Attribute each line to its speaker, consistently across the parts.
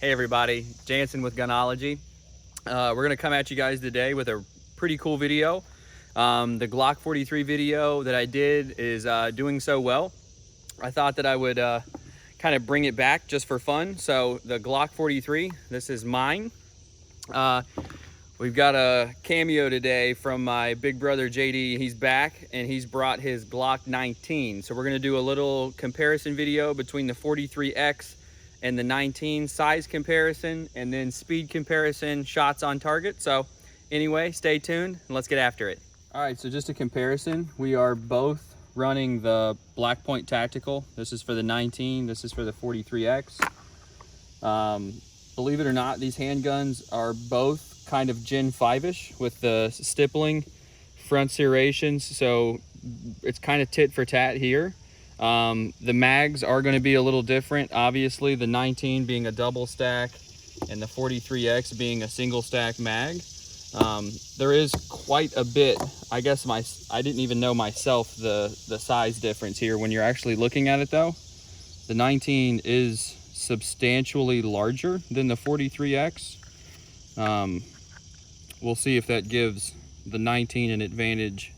Speaker 1: Hey everybody, Jansen with Gunology. We're gonna come at you guys today with a pretty cool video. The Glock 43 video that I did is doing so well. I thought that I would kind of bring it back just for fun. So the Glock 43, this is mine. We've got a cameo today from my big brother JD. He's back and he's brought his Glock 19. So we're gonna do a little comparison video between the 43X and the 19, size comparison, and then speed comparison, shots on target. So anyway, stay tuned and let's get after it. All right, so just a comparison. We are both running the Black Point Tactical. This is for the 19, this is for the 43X. Believe it or not, these handguns are both kind of Gen 5-ish with the stippling, front serrations, so it's kind of tit for tat here. The mags are going to be a little different, obviously, the 19 being a double stack and the 43X being a single stack mag. There is quite a bit, I guess I didn't even know myself the size difference here when you're actually looking at it though. The 19 is substantially larger than the 43X. We'll see if that gives the 19 an advantage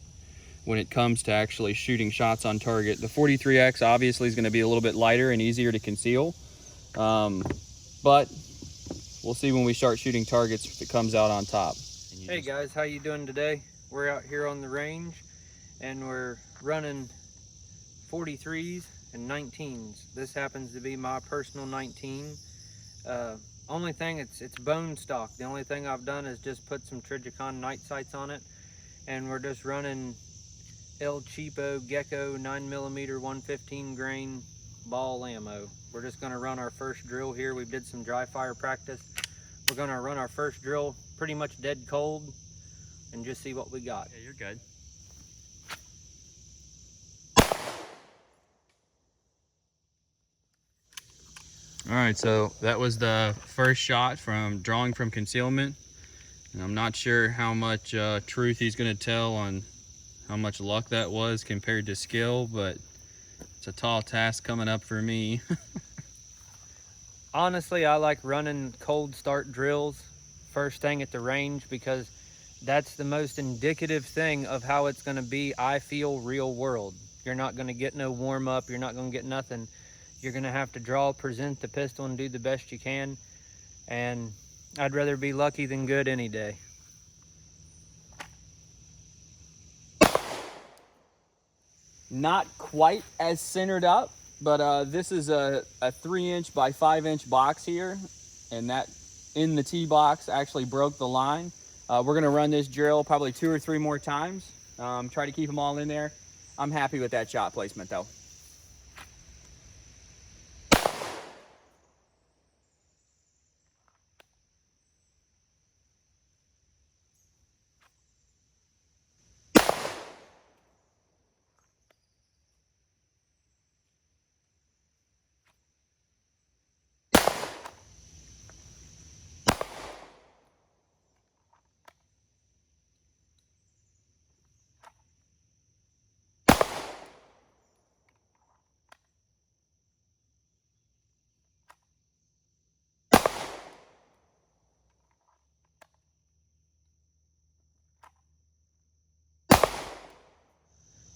Speaker 1: when it comes to actually shooting shots on target. The 43X obviously is going to be a little bit lighter and easier to conceal, but we'll see when we start shooting targets if it comes out on top.
Speaker 2: Hey guys, how you doing today? We're out here on the range and we're running 43s and 19s. This happens to be my personal 19. Only thing, it's bone stock. The only thing I've done is just put some Trijicon night sights on it, and we're just running El Cheapo Gecko 9mm 115 grain ball ammo. We're just going to run our first drill here. We did some dry fire practice. We're going to run our first drill pretty much dead cold and just see what we got.
Speaker 1: Yeah, you're good. All right, so that was the first shot from drawing from concealment, and I'm not sure how much truth he's going to tell on how much luck that was compared to skill, but it's a tall task coming up for me.
Speaker 2: Honestly, I like running cold start drills first thing at the range because that's the most indicative thing of how it's going to be, I feel, real world. You're not going to get no warm up, you're not going to get nothing. You're going to have to draw, present the pistol, and do the best you can. And I'd rather be lucky than good any day.
Speaker 1: Not quite as centered up, but this is a 3-inch by 5-inch box here, and that in the tee box actually broke the line. We're going to run this drill probably 2 or 3 more times, try to keep them all in there. I'm happy with that shot placement though.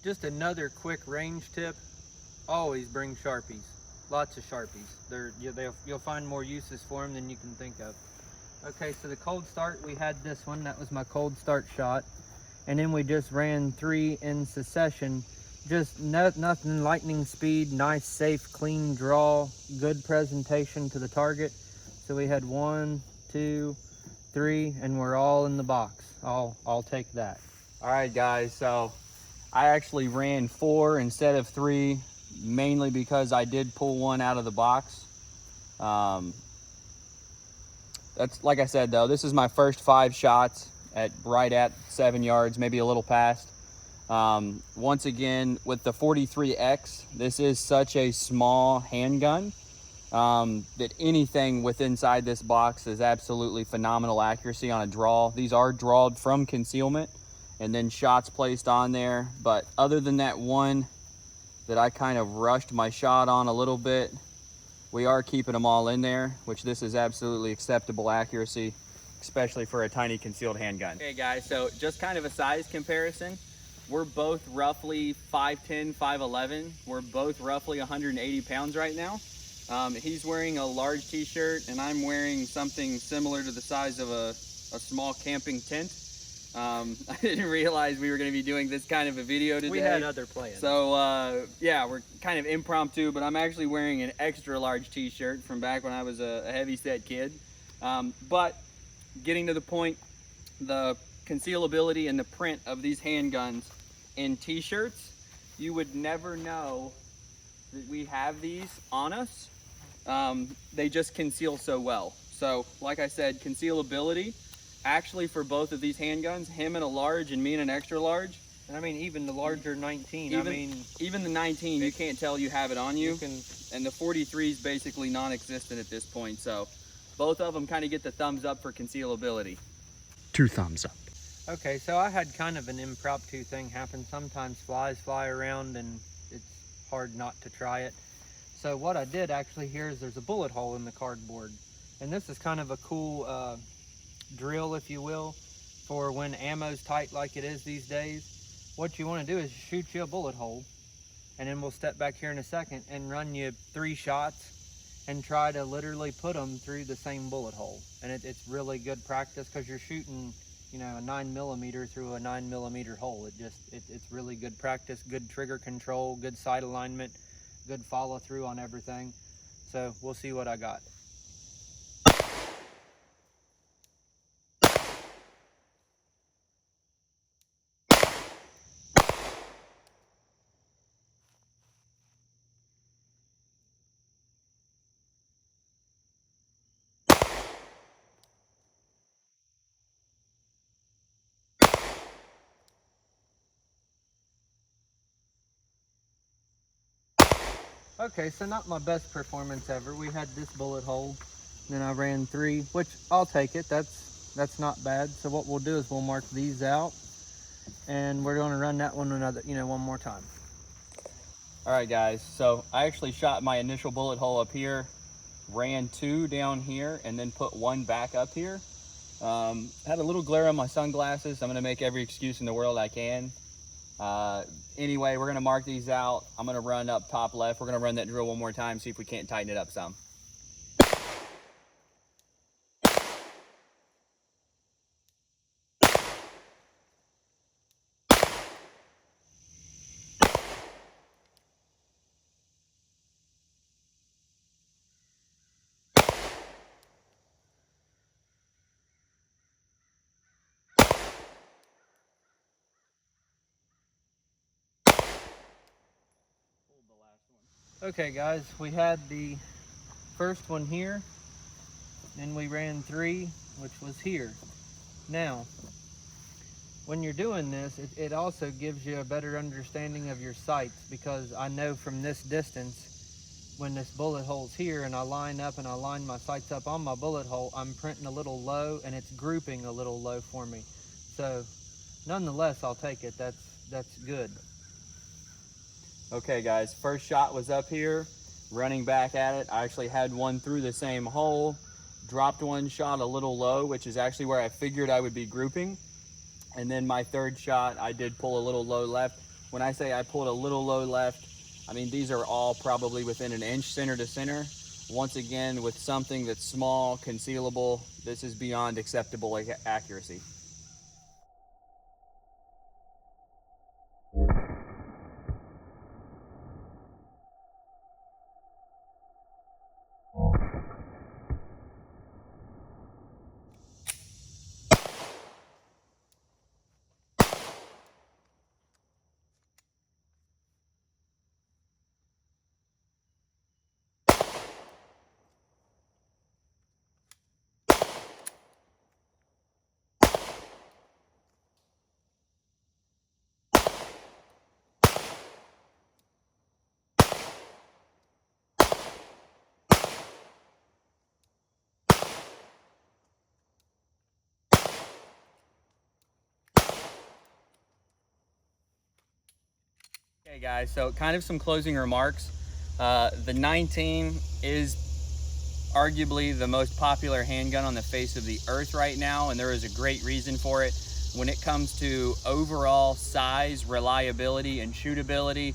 Speaker 2: Just another quick range tip, always bring Sharpies. Lots of Sharpies. You'll find more uses for them than you can think of. Okay, so the cold start, we had this one. That was my cold start shot. And then we just ran 3 in succession. Just nothing lightning speed, nice, safe, clean draw, good presentation to the target. So we had 1, 2, 3, and we're all in the box. I'll take that.
Speaker 1: All right guys, so I actually ran 4 instead of 3, mainly because I did pull one out of the box. That's, like I said though, this is my first 5 shots at right at 7 yards, maybe a little past. Once again, with the 43X, this is such a small handgun that anything within inside this box is absolutely phenomenal accuracy on a draw. These are drawed from concealment and then shots placed on there, but other than that one that I kind of rushed my shot on a little bit we are keeping them all in there, which this is absolutely acceptable accuracy, especially for a tiny concealed handgun. Okay guys, so just kind of a size comparison. We're both roughly 5'10", 5'11". We're both roughly 180 pounds right now. He's wearing a large t-shirt and I'm wearing something similar to the size of a small camping tent. I didn't realize we were going to be doing this kind of a video today.
Speaker 2: We had other plans.
Speaker 1: So yeah, we're kind of impromptu, but I'm actually wearing an extra large t-shirt from back when I was a heavy set kid. But getting to the point, the concealability and the print of these handguns in t-shirts, you would never know that we have these on us. They just conceal so well. So like I said, concealability, actually for both of these handguns, him in a large and me in an extra large.
Speaker 2: And I mean, even the larger 19,
Speaker 1: even the 19, you can't tell you have it on you.
Speaker 2: can,
Speaker 1: And the 43 is basically non-existent at this point. So both of them kind of get the thumbs up for concealability.
Speaker 3: 2 thumbs up.
Speaker 2: Okay, so I had kind of an impromptu thing happen. Sometimes flies fly around and it's hard not to try it. So what I did actually here is there's a bullet hole in the cardboard. And this is kind of a cool drill, if you will, for when ammo's tight like it is these days. What you want to do is shoot you a bullet hole, and then we'll step back here in a second and run you 3 shots and try to literally put them through the same bullet hole. And it's really good practice because you're shooting, you know, a 9mm through a 9mm hole. It's really good practice, good trigger control, good sight alignment, good follow through on everything. So we'll see what I got. Okay, so not my best performance ever. We had this bullet hole, then I ran 3, which I'll take it. That's not bad. So what we'll do is we'll mark these out, and we're going to run that one one more time.
Speaker 1: All right, guys. So I actually shot my initial bullet hole up here, ran 2 down here, and then put 1 back up here. Had a little glare on my sunglasses. I'm going to make every excuse in the world I can. Anyway, we're gonna mark these out. I'm gonna run up top left. We're gonna run that drill one more time, see if we can't tighten it up some.
Speaker 2: Okay guys, we had the first one here, then we ran 3, which was here. Now, when you're doing this, it also gives you a better understanding of your sights, because I know from this distance, when this bullet hole's here and I line up and I line my sights up on my bullet hole, I'm printing a little low and it's grouping a little low for me. So, nonetheless, I'll take it. That's good.
Speaker 1: Okay guys, first shot was up here, running back at it. I actually had one through the same hole, dropped one shot a little low, which is actually where I figured I would be grouping. And then my third shot, I did pull a little low left. When I say I pulled a little low left, I mean these are all probably within an inch center to center. Once again, with something that's small, concealable, this is beyond acceptable accuracy. Okay guys, so kind of some closing remarks. The 19 is arguably the most popular handgun on the face of the earth right now, and there is a great reason for it. When it comes to overall size, reliability, and shootability,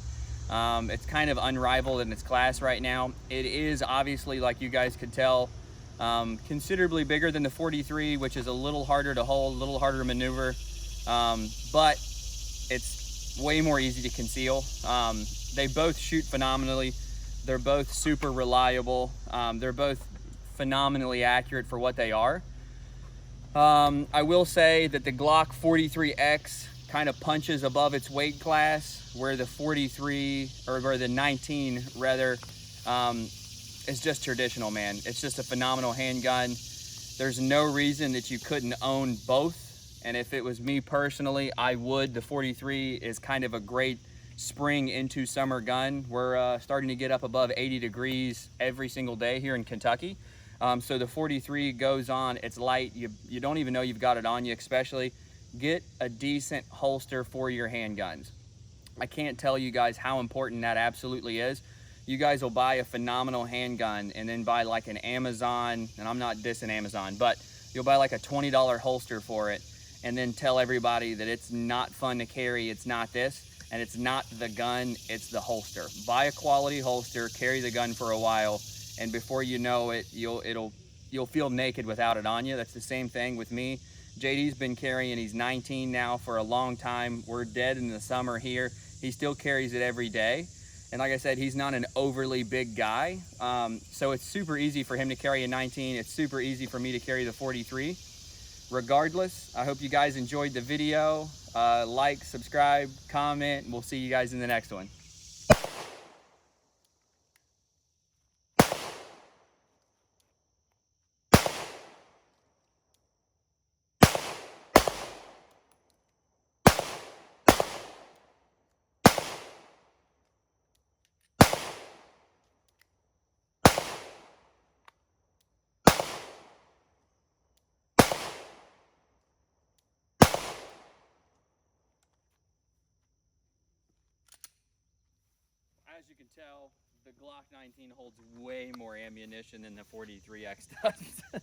Speaker 1: it's kind of unrivaled in its class right now. It is obviously, like you guys could tell, considerably bigger than the 43, which is a little harder to hold, a little harder to maneuver, but it's way more easy to conceal. They both shoot phenomenally. They're both super reliable. They're both phenomenally accurate for what they are. I will say that the Glock 43X kind of punches above its weight class, where the 43, or where the 19 rather, is just traditional, man. It's just a phenomenal handgun. There's no reason that you couldn't own both. And if it was me personally, I would. The 43 is kind of a great spring into summer gun. We're starting to get up above 80 degrees every single day here in Kentucky. So the 43 goes on, it's light, you don't even know you've got it on you. Especially get a decent holster for your handguns. I can't tell you guys how important that absolutely is. You guys will buy a phenomenal handgun and then buy like an Amazon, and I'm not dissing Amazon, but you'll buy like a $20 holster for it and then tell everybody that it's not fun to carry, it's not this, and it's not the gun, it's the holster. Buy a quality holster, carry the gun for a while, and before you know it, you'll feel naked without it on you. That's the same thing with me. JD's been carrying, he's 19 now, for a long time. We're dead in the summer here. He still carries it every day. And like I said, he's not an overly big guy. So it's super easy for him to carry a 19. It's super easy for me to carry the 43. Regardless, I hope you guys enjoyed the video. Like, subscribe, comment, and we'll see you guys in the next one. As you can tell, the Glock 19 holds way more ammunition than the 43X does.